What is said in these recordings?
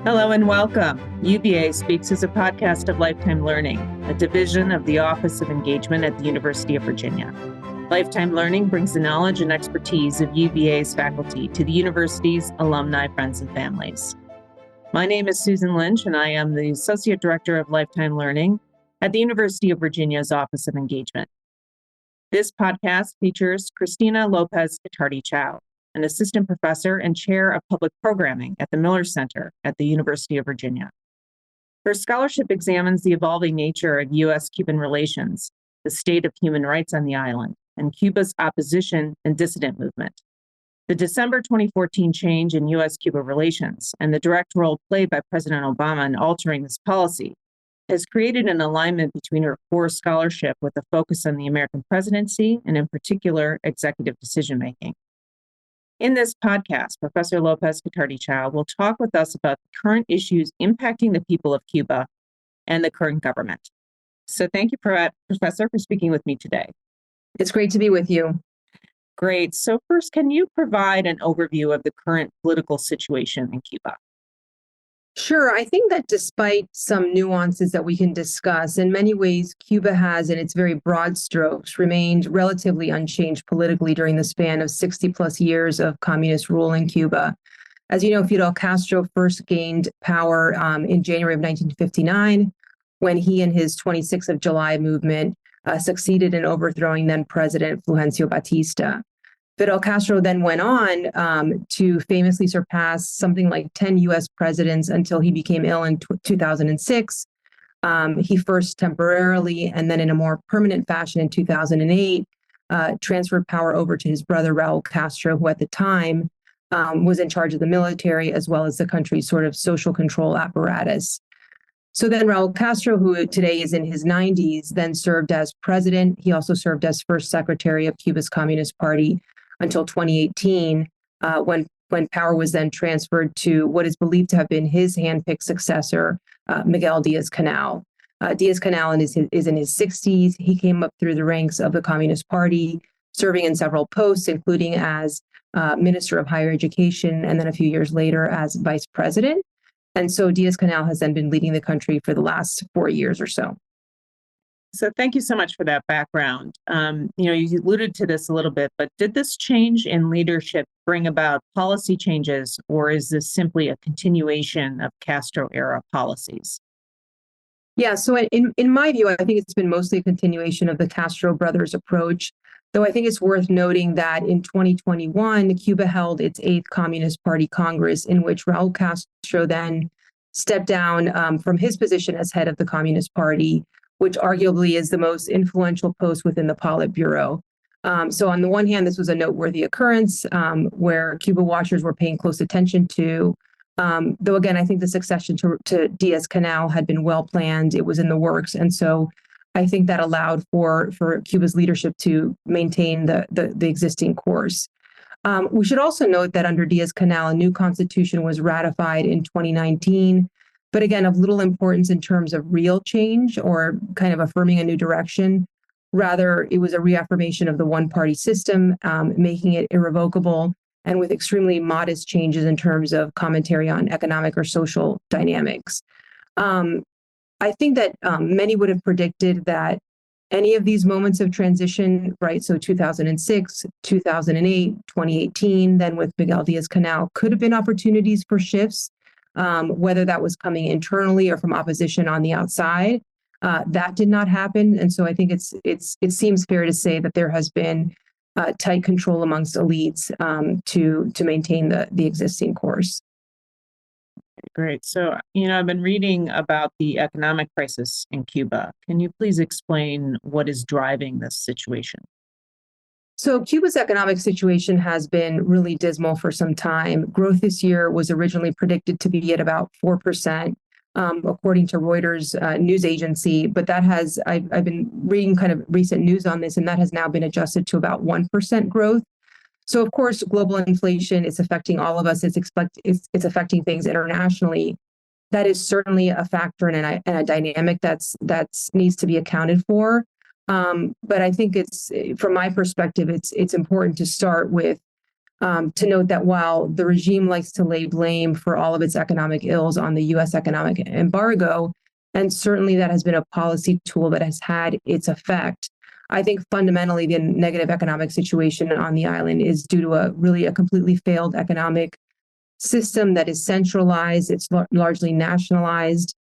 Hello and welcome. UVA Speaks is a podcast of Lifetime Learning, a division of the Office of Engagement at the University of Virginia. Lifetime Learning brings the knowledge and expertise of UVA's faculty to the university's alumni, friends, and families. My name is Susan Lynch, and I am the Associate Director of Lifetime Learning at the University of Virginia's Office of Engagement. This podcast features Cristina Lopez-Gottardi Chao, an assistant professor and chair of public programming at the Miller Center at the University of Virginia. Her scholarship examines the evolving nature of U.S. Cuban relations, the state of human rights on the island, and Cuba's opposition and dissident movement. The December 2014 change in U.S. Cuba relations and the direct role played by President Obama in altering this policy has created an alignment between her core scholarship with a focus on the American presidency and, in particular, executive decision-making. In this podcast, Professor Lopez-Gottardi Chao will talk with us about the current issues impacting the people of Cuba and the current government. So thank you, Professor, for speaking with me today. It's great to be with you. Great. So first, can you provide an overview of the current political situation in Cuba? Sure. I think that despite some nuances that we can discuss, in many ways, Cuba has, in its very broad strokes, remained relatively unchanged politically during the span of 60 plus years of communist rule in Cuba. As you know, Fidel Castro first gained power in January of 1959, when he and his 26th of July movement succeeded in overthrowing then President Fulgencio Batista. Fidel Castro then went on to famously surpass something like 10 U.S. presidents until he became ill in 2006. He first temporarily and then in a more permanent fashion in 2008 transferred power over to his brother Raul Castro, who at the time was in charge of the military as well as the country's sort of social control apparatus. So then Raul Castro, who today is in his 90s, then served as president. He also served as first secretary of Cuba's Communist Party until 2018, when power was then transferred to what is believed to have been his handpicked successor, Miguel Díaz-Canel. Díaz-Canel is in his 60s. He came up through the ranks of the Communist Party, serving in several posts, including as Minister of Higher Education, and then a few years later as vice president. And so Díaz-Canel has then been leading the country for the last 4 years or so. So thank you so much for that background. You alluded to this a little bit, but did this change in leadership bring about policy changes, or is this simply a continuation of Castro-era policies? Yeah, so in my view, I think it's been mostly a continuation of the Castro brothers' approach, though I think it's worth noting that in 2021, Cuba held its 8th Communist Party Congress, in which Raul Castro then stepped down from his position as head of the Communist Party, which arguably is the most influential post within the Politburo. So on the one hand, this was a noteworthy occurrence where Cuba watchers were paying close attention to, though again, I think the succession to Díaz-Canel had been well planned. It was in the works. And so I think that allowed for Cuba's leadership to maintain the existing course. We should also note that under Díaz-Canel, a new constitution was ratified in 2019, but again, of little importance in terms of real change or kind of affirming a new direction. Rather, it was a reaffirmation of the one-party system, making it irrevocable and with extremely modest changes in terms of commentary on economic or social dynamics. I think that many would have predicted that any of these moments of transition, right, so 2006, 2008, 2018, then with Miguel Díaz-Canel, could have been opportunities for shifts, whether that was coming internally or from opposition on the outside. That did not happen. And so I think it seems fair to say that there has been tight control amongst elites to maintain the existing course. Great. So, I've been reading about the economic crisis in Cuba. Can you please explain what is driving this situation? So Cuba's economic situation has been really dismal for some time. Growth this year was originally predicted to be at about 4%, according to Reuters news agency. But that has, I've been reading kind of recent news on this, and that has now been adjusted to about 1% growth. So, of course, global inflation is affecting all of us. It's affecting things internationally. That is certainly a factor and a dynamic that's needs to be accounted for. But I think it's, from my perspective, it's important to start with to note that while the regime likes to lay blame for all of its economic ills on the U.S. economic embargo, and certainly that has been a policy tool that has had its effect, I think fundamentally the negative economic situation on the island is due to a completely failed economic system that is centralized. It's largely nationalized,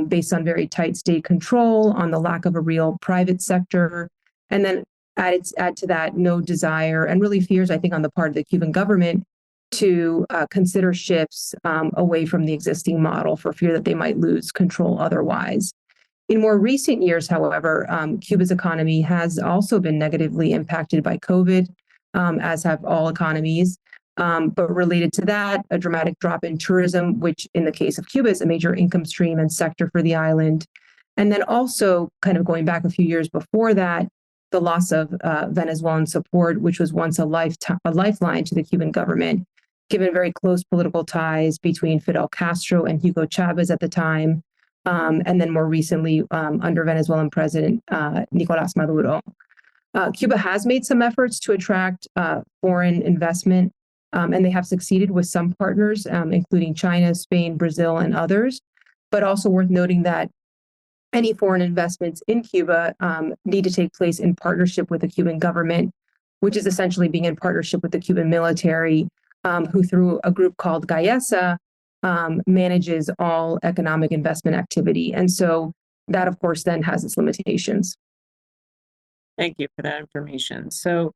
based on very tight state control, on the lack of a real private sector, and then add to that no desire and really fears, I think, on the part of the Cuban government to consider shifts away from the existing model for fear that they might lose control otherwise. In more recent years, however, Cuba's economy has also been negatively impacted by COVID, as have all economies. But related to that, a dramatic drop in tourism, which in the case of Cuba is a major income stream and sector for the island. And then also kind of going back a few years before that, the loss of Venezuelan support, which was once a lifeline to the Cuban government, given very close political ties between Fidel Castro and Hugo Chavez at the time, and then more recently under Venezuelan President Nicolás Maduro. Cuba has made some efforts to attract foreign investment, and they have succeeded with some partners, including China, Spain, Brazil, and others. But also worth noting that any foreign investments in Cuba need to take place in partnership with the Cuban government, which is essentially being in partnership with the Cuban military, who through a group called GAESA manages all economic investment activity. And so that, of course, then has its limitations. Thank you for that information. So,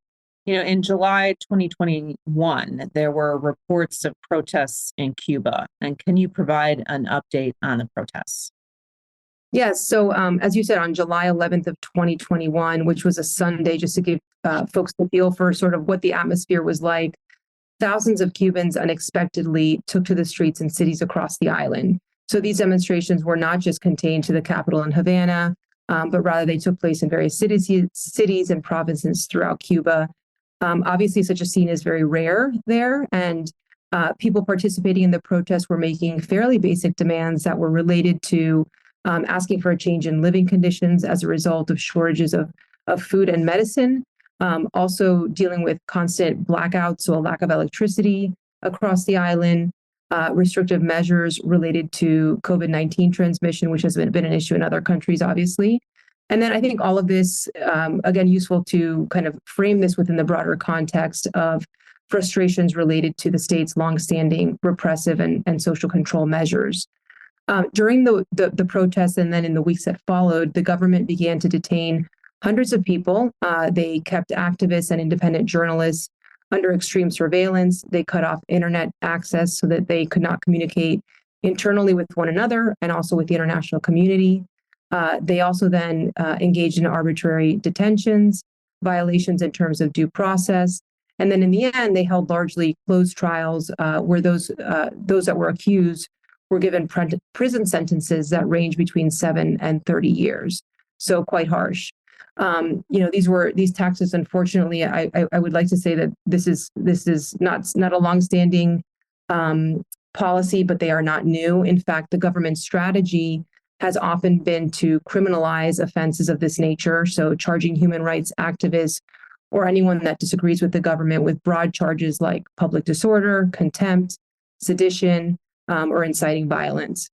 in July 2021, there were reports of protests in Cuba. And can you provide an update on the protests? Yes. So as you said, on July 11th of 2021, which was a Sunday, just to give folks a feel for sort of what the atmosphere was like, thousands of Cubans unexpectedly took to the streets in cities across the island. So these demonstrations were not just contained to the capital in Havana, but rather they took place in various cities and provinces throughout Cuba. Obviously, such a scene is very rare there, and people participating in the protests were making fairly basic demands that were related to asking for a change in living conditions as a result of shortages of food and medicine, also dealing with constant blackouts, so a lack of electricity across the island, restrictive measures related to COVID-19 transmission, which has been an issue in other countries, obviously. And then I think all of this, again, useful to kind of frame this within the broader context of frustrations related to the state's longstanding repressive and social control measures. During the protests and then in the weeks that followed, the government began to detain hundreds of people. They kept activists and independent journalists under extreme surveillance. They cut off internet access so that they could not communicate internally with one another and also with the international community. They also then engaged in arbitrary detentions, violations in terms of due process. And then in the end, they held largely closed trials where those that were accused were given prison sentences that range between 7 and 30 years. So quite harsh. These taxes, unfortunately, I would like to say that this is not a longstanding policy, but they are not new. In fact, the government's strategy has often been to criminalize offenses of this nature. So charging human rights activists or anyone that disagrees with the government with broad charges like public disorder, contempt, sedition, or inciting violence.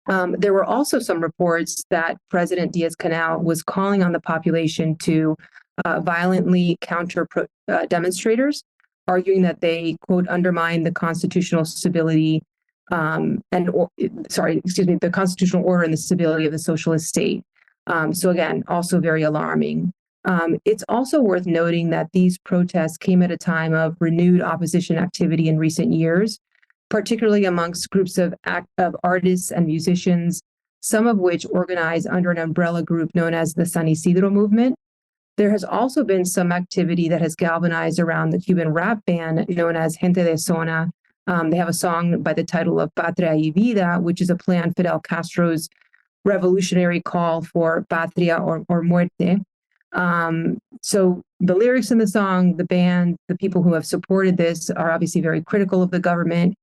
There were also some reports that President Díaz-Canel was calling on the population to violently counter demonstrators, arguing that they, quote, undermine the constitutional stability the constitutional order and the stability of the socialist state. So again, also very alarming. It's also worth noting that these protests came at a time of renewed opposition activity in recent years, particularly amongst groups of artists and musicians, some of which organize under an umbrella group known as the San Isidro movement. There has also been some activity that has galvanized around the Cuban rap band known as Gente de Zona. They have a song by the title of Patria y Vida, which is a play on Fidel Castro's revolutionary call for patria or muerte. So the lyrics in the song, the band, the people who have supported this are obviously very critical of the government.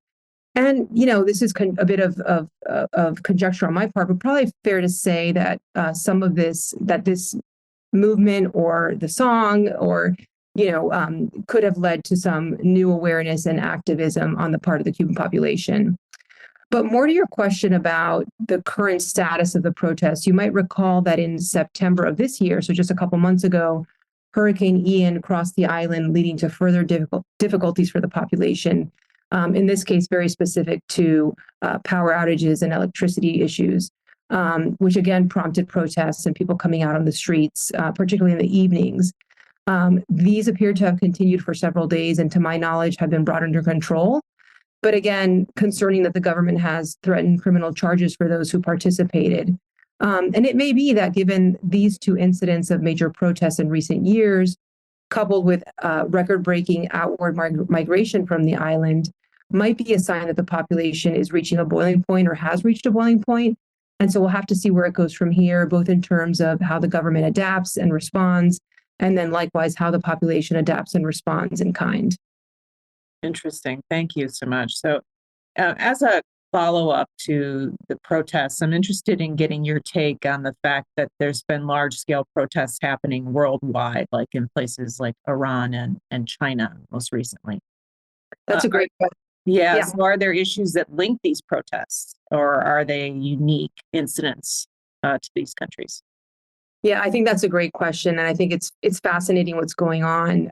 And, this is a bit of conjecture on my part, but probably fair to say that this movement or the song or could have led to some new awareness and activism on the part of the Cuban population. But more to your question about the current status of the protests, you might recall that in September of this year, so just a couple months ago, Hurricane Ian crossed the island, leading to further difficulties for the population. In this case, very specific to power outages and electricity issues, which again prompted protests and people coming out on the streets, particularly in the evenings. These appear to have continued for several days and, to my knowledge, have been brought under control. But again, concerning that the government has threatened criminal charges for those who participated. And it may be that given these two incidents of major protests in recent years, coupled with record-breaking outward migration from the island, might be a sign that the population is reaching a boiling point or has reached a boiling point. And so we'll have to see where it goes from here, both in terms of how the government adapts and responds, and then likewise how the population adapts and responds in kind. Interesting. Thank you so much. So as a follow-up to the protests, I'm interested in getting your take on the fact that there's been large-scale protests happening worldwide, like in places like Iran and China most recently. That's a great question. Yeah. So are there issues that link these protests, or are they unique incidents to these countries? Yeah, I think that's a great question. And I think it's fascinating what's going on.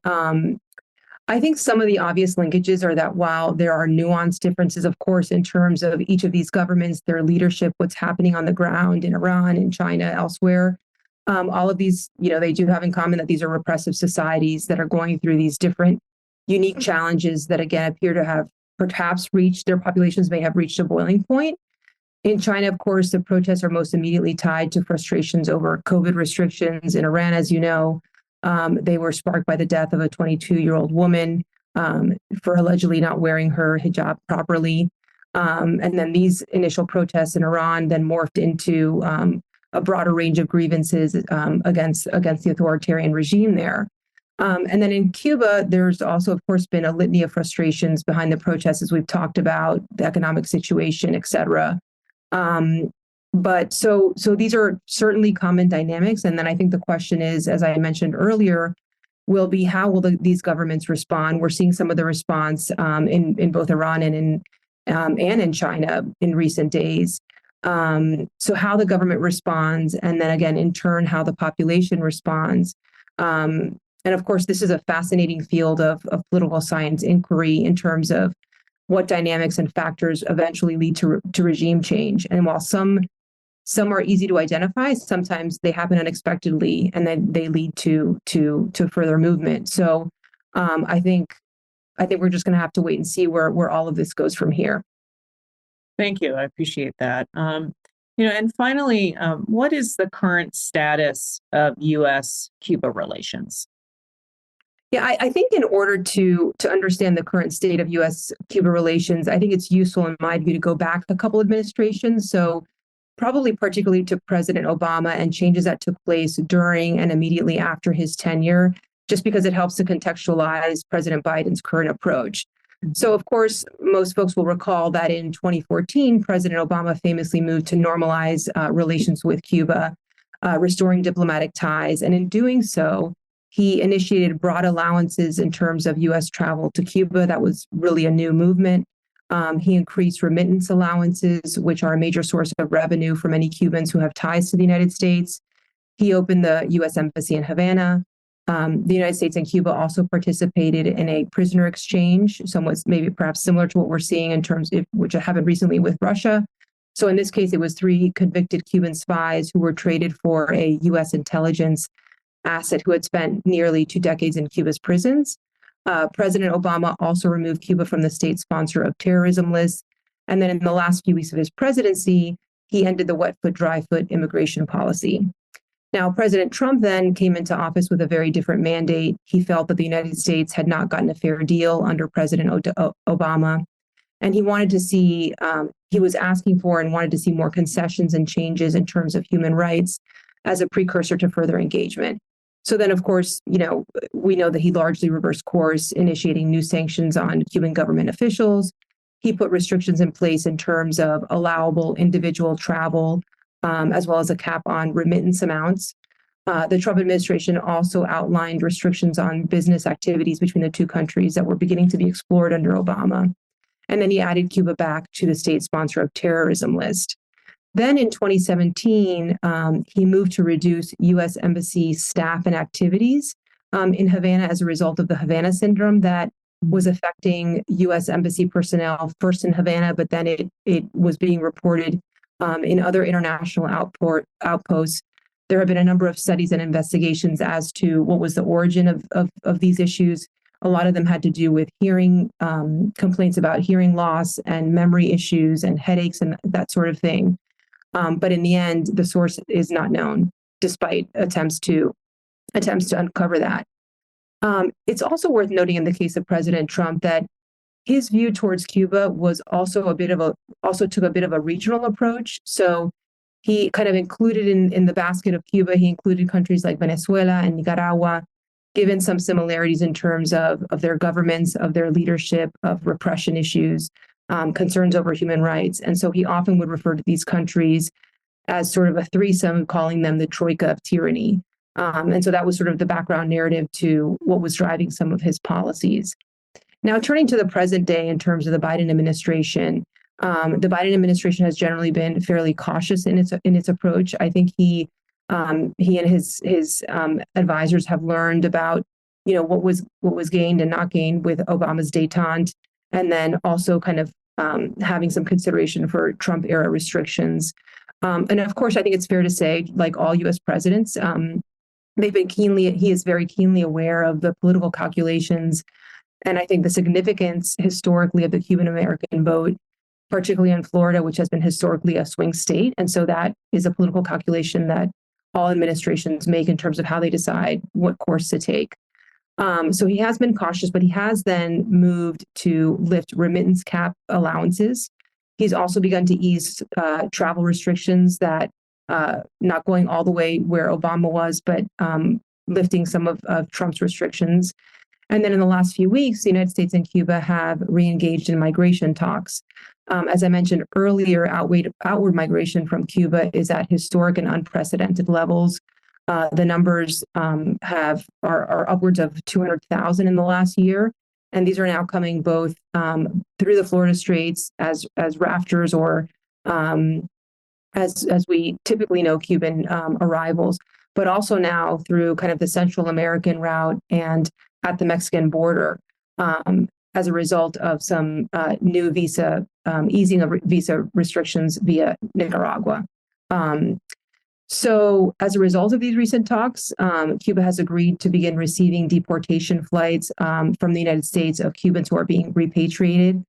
I think some of the obvious linkages are that while there are nuanced differences, of course, in terms of each of these governments, their leadership, what's happening on the ground in Iran, in China, elsewhere, all of these, they do have in common that these are repressive societies that are going through these different unique challenges that, again, appear to have perhaps their populations may have reached a boiling point. In China, of course, the protests are most immediately tied to frustrations over COVID restrictions. In Iran, as you know, they were sparked by the death of a 22-year-old woman for allegedly not wearing her hijab properly. And then these initial protests in Iran then morphed into a broader range of grievances against the authoritarian regime there. And then in Cuba, there's also, of course, been a litany of frustrations behind the protests, as we've talked about, the economic situation, et cetera. But so these are certainly common dynamics. And then I think the question is, as I mentioned earlier, how will these governments respond? We're seeing some of the response in both Iran and in China in recent days. So how the government responds, and then again, in turn, how the population responds. And of course, this is a fascinating field of political science inquiry in terms of what dynamics and factors eventually lead to regime change. And while some are easy to identify, sometimes they happen unexpectedly, and then they lead to further movement. So I think we're just going to have to wait and see where all of this goes from here. Thank you. I appreciate that. And finally, what is the current status of U.S. Cuba relations? Yeah, I think in order to understand the current state of U.S. Cuba relations, I think it's useful, in my view, to go back a couple administrations. So probably particularly to President Obama and changes that took place during and immediately after his tenure, just because it helps to contextualize President Biden's current approach. So, of course, most folks will recall that in 2014, President Obama famously moved to normalize relations with Cuba, restoring diplomatic ties. And in doing so, he initiated broad allowances in terms of U.S. travel to Cuba. That was really a new movement. He increased remittance allowances, which are a major source of revenue for many Cubans who have ties to the United States. He opened the U.S. Embassy in Havana. The United States and Cuba also participated in a prisoner exchange, somewhat maybe perhaps similar to what we're seeing in terms of which happened recently with Russia. So in this case, it was 3 convicted Cuban spies who were traded for a U.S. intelligence asset who had spent nearly 2 decades in Cuba's prisons. President Obama also removed Cuba from the state sponsor of terrorism list. And then in the last few weeks of his presidency, he ended the wet foot, dry foot immigration policy. Now, President Trump then came into office with a very different mandate. He felt that the United States had not gotten a fair deal under President Obama. And he wanted to see, he was asking for and wanted to see more concessions and changes in terms of human rights as a precursor to further engagement. So then, of course, we know that he largely reversed course, initiating new sanctions on Cuban government officials. He put restrictions in place in terms of allowable individual travel, as well as a cap on remittance amounts. the Trump administration also outlined restrictions on business activities between the two countries that were beginning to be explored under Obama. And then he added Cuba back to the state sponsor of terrorism list. Then in 2017, he moved to reduce U.S. embassy staff and activities in Havana as a result of the Havana syndrome that was affecting U.S. embassy personnel first in Havana, but then it was being reported in other international outposts. There have been a number of studies and investigations as to what was the origin of these issues. A lot of them had to do with hearing complaints about hearing loss and memory issues and headaches and that sort of thing. But in the end, the source is not known, despite attempts to uncover that. It's also worth noting in the case of President Trump that his view towards Cuba was also took a bit of a regional approach. So he kind of included in the basket of Cuba, he included countries like Venezuela and Nicaragua, given some similarities in terms of their governments, of their leadership, of repression issues, concerns over human rights. And so he often would refer to these countries as sort of a threesome, calling them the troika of tyranny. And so that was sort of the background narrative to what was driving some of his policies. Now, turning to the present day in terms of the Biden administration, the Biden administration has generally been fairly cautious in its approach. I think he and his advisors have learned about what was gained and not gained with Obama's détente, and then also kind of having some consideration for Trump era restrictions. And of course, I think it's fair to say, like all U.S. presidents, he is very keenly aware of the political calculations. And I think the significance historically of the Cuban American vote, particularly in Florida, which has been historically a swing state. And so that is a political calculation that all administrations make in terms of how they decide what course to take. So he has been cautious, but he has then moved to lift remittance cap allowances. He's also begun to ease travel restrictions that not going all the way where Obama was, but lifting some of Trump's restrictions. And then in the last few weeks, the United States and Cuba have re-engaged in migration talks. As I mentioned earlier, outward migration from Cuba is at historic and unprecedented levels. The numbers are upwards of 200,000 in the last year, and these are now coming both through the Florida Straits as rafters or as we typically know Cuban arrivals, but also now through kind of the Central American route and at the Mexican border as a result of some new easing of visa restrictions via Nicaragua. So as a result of these recent talks, Cuba has agreed to begin receiving deportation flights from the United States of Cubans who are being repatriated.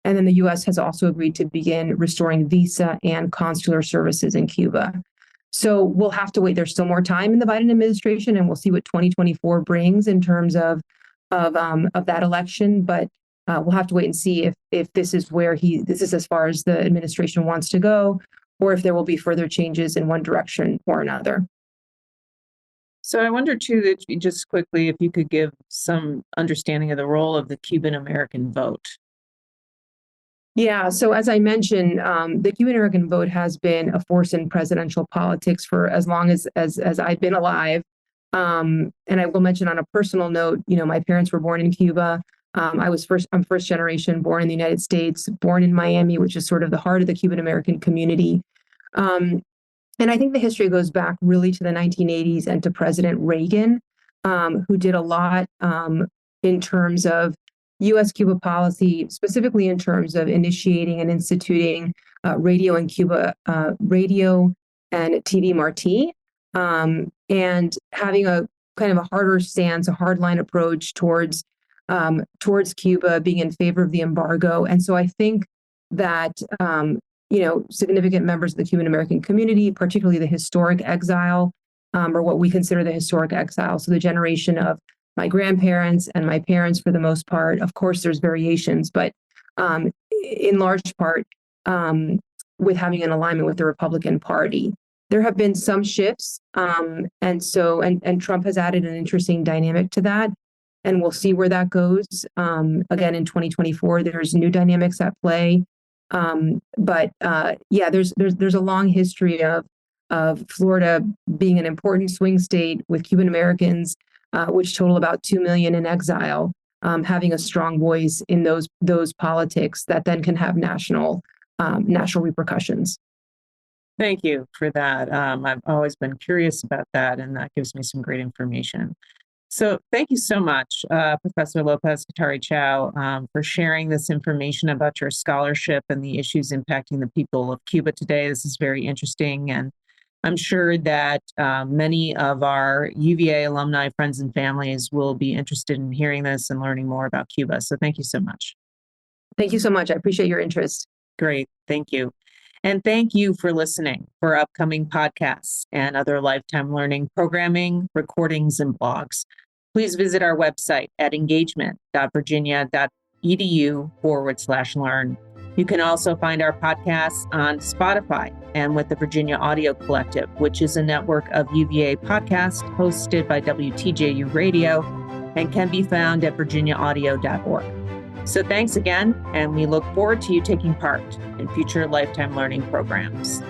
And then the U.S. has also agreed to begin restoring visa and consular services in Cuba. So we'll have to wait. There's still more time in the Biden administration, and we'll see what 2024 brings in terms of that election. But we'll have to wait and see if this is this is as far as the administration wants to go, or if there will be further changes in one direction or another. So I wonder too that just quickly, if you could give some understanding of the role of the Cuban American vote. Yeah, so as I mentioned, the Cuban American vote has been a force in presidential politics for as long as I've been alive. And I will mention on a personal note, my parents were born in Cuba. I'm first generation, born in the United States, born in Miami, which is sort of the heart of the Cuban American community. And I think the history goes back really to the 1980s and to President Reagan, who did a lot in terms of U.S. Cuba policy, specifically in terms of initiating and instituting radio in Cuba, radio and TV Marti, and having a kind of a harder stance, a hardline approach towards Cuba, being in favor of the embargo. And so I think that significant members of the Cuban American community, particularly the historic exile, or what we consider the historic exile, so the generation of my grandparents and my parents, for the most part. Of course, there's variations, but in large part, with having an alignment with the Republican Party. There have been some shifts, and Trump has added an interesting dynamic to that, and we'll see where that goes. Again, in 2024, there's new dynamics at play, but there's a long history of of Florida being an important swing state with Cuban Americans, which total about 2 million in exile, having a strong voice in those politics that then can have national repercussions. Thank you for that. I've always been curious about that, and that gives me some great information. So thank you so much, Professor Lopez-Gottardi Chao, for sharing this information about your scholarship and the issues impacting the people of Cuba today. This is very interesting, and I'm sure that many of our UVA alumni, friends, and families will be interested in hearing this and learning more about Cuba. So thank you so much. Thank you so much. I appreciate your interest. Great. Thank you. And thank you for listening. For upcoming podcasts and other lifetime learning programming, recordings, and blogs, please visit our website at engagement.virginia.edu/learn. You can also find our podcasts on Spotify and with the Virginia Audio Collective, which is a network of UVA podcasts hosted by WTJU Radio and can be found at virginiaaudio.org. So thanks again, and we look forward to you taking part in future lifetime learning programs.